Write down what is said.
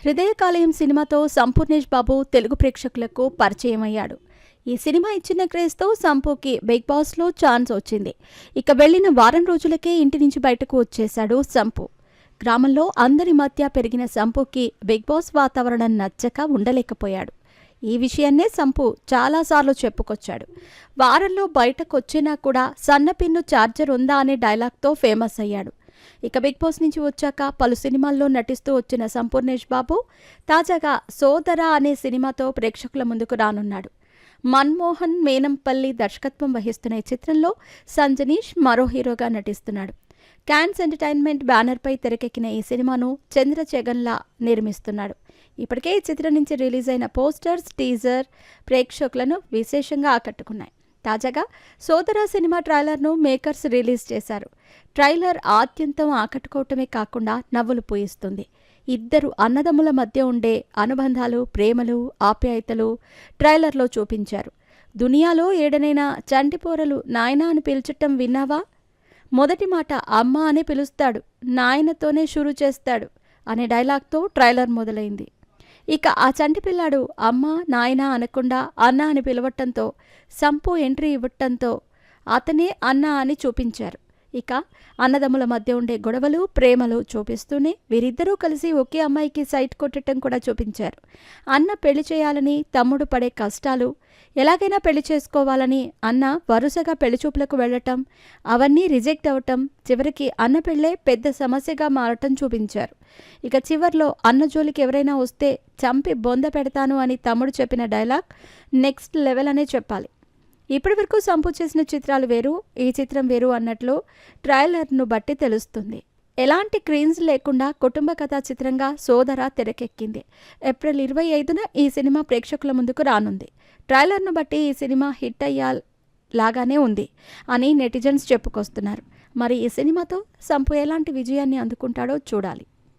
హృదయకాలయం సినిమాతో సంపూర్ణేష్ బాబు తెలుగు ప్రేక్షకులకు పరిచయం అయ్యాడు. ఈ సినిమా ఇచ్చిన క్రేజ్తో సంపూకి బిగ్ బాస్లో ఛాన్స్ వచ్చింది. ఇక వెళ్లిన వారం రోజులకే ఇంటి నుంచి బయటకు వచ్చేశాడు సంపూ. గ్రామంలో అందరి మధ్య పెరిగిన సంపూకి బిగ్ బాస్ వాతావరణం నచ్చక ఉండలేకపోయాడు. ఈ విషయాన్నే సంపూ చాలాసార్లు చెప్పుకొచ్చాడు. వారంలో బయటకొచ్చినా కూడా సన్నపిన్ను ఛార్జర్ ఉందా అనే డైలాగ్తో ఫేమస్ అయ్యాడు. ఇక బిగ్ బాస్ నుంచి వచ్చాక పలు సినిమాల్లో నటిస్తూ వచ్చిన సంపూర్ణేష్ బాబు తాజాగా సోదర అనే సినిమాతో ప్రేక్షకుల ముందుకు రానున్నాడు. మన్మోహన్ మేనంపల్లి దర్శకత్వం వహిస్తున్న ఈ చిత్రంలో సంజనీష్ మరో హీరోగా నటిస్తున్నాడు. క్యాన్స్ ఎంటర్టైన్మెంట్ బ్యానర్పై తెరకెక్కిన ఈ సినిమాను చంద్రచగన్లా నిర్మిస్తున్నాడు. ఇప్పటికే ఈ చిత్రం నుంచి రిలీజ్ అయిన పోస్టర్స్, టీజర్ ప్రేక్షకులను విశేషంగా ఆకట్టుకున్నాయి. తాజాగా సోదర సినిమా ట్రైలర్ను మేకర్స్ రిలీజ్ చేశారు. ట్రైలర్ ఆద్యంతం ఆకట్టుకోవటమే కాకుండా నవ్వులు పూయిస్తుంది. ఇద్దరు అన్నదమ్ముల మధ్య ఉండే అనుబంధాలు, ప్రేమలు, ఆప్యాయతలు ట్రైలర్లో చూపించారు. దునియాలో ఏడనైనా చంటిపోరలు నాయనా అని పిలిచటం విన్నావా? మొదటి మాట అమ్మ అని పిలుస్తాడు, నాయనతోనే షురు చేస్తాడు అనే డైలాగ్తో ట్రైలర్ మొదలైంది. ఇక ఆ చంటి పిల్లాడు అమ్మ నాయన అనకుండా అన్న అని పిలవటంతో సంపూ ఎంట్రీ ఇవ్వటంతో అతనే అన్న అని చూపించారు. ఇక అన్నదమ్ముల మధ్య ఉండే గొడవలు, ప్రేమలు చూపిస్తూనే వీరిద్దరూ కలిసి ఒకే అమ్మాయికి సైట్ కొట్టడం కూడా చూపించారు. అన్న పెళ్లి చేయాలని తమ్ముడు పడే కష్టాలు, ఎలాగైనా పెళ్లి చేసుకోవాలని అన్న వరుసగా పెళ్లిచూపులకు వెళ్లటం, అవన్నీ రిజెక్ట్ అవటం, చివరికి అన్న పెళ్లే పెద్ద సమస్యగా మారటం చూపించారు. ఇక చివర్లో అన్న జోలికి ఎవరైనా వస్తే చంపి బొంద పెడతాను అని తమ్ముడు చెప్పిన డైలాగ్ నెక్స్ట్ లెవెల్ అనే చెప్పాలి. ఇప్పటి వరకు సంపూ చేసిన చిత్రాలు వేరు, ఈ చిత్రం వేరు అన్నట్లు ట్రైలర్ను బట్టి తెలుస్తుంది. ఎలాంటి క్రీన్స్ లేకుండా కుటుంబ కథా చిత్రంగా సోదర తెరకెక్కింది. ఏప్రిల్ 25న ఈ సినిమా ప్రేక్షకుల ముందుకు రానుంది. ట్రైలర్ను బట్టి ఈ సినిమా హిట్ అయ్యేలాగానే ఉంది అని నెటిజన్స్ చెప్పుకొస్తున్నారు. మరి ఈ సినిమాతో సంపూ ఎలాంటి విజయాన్ని అందుకుంటాడో చూడాలి.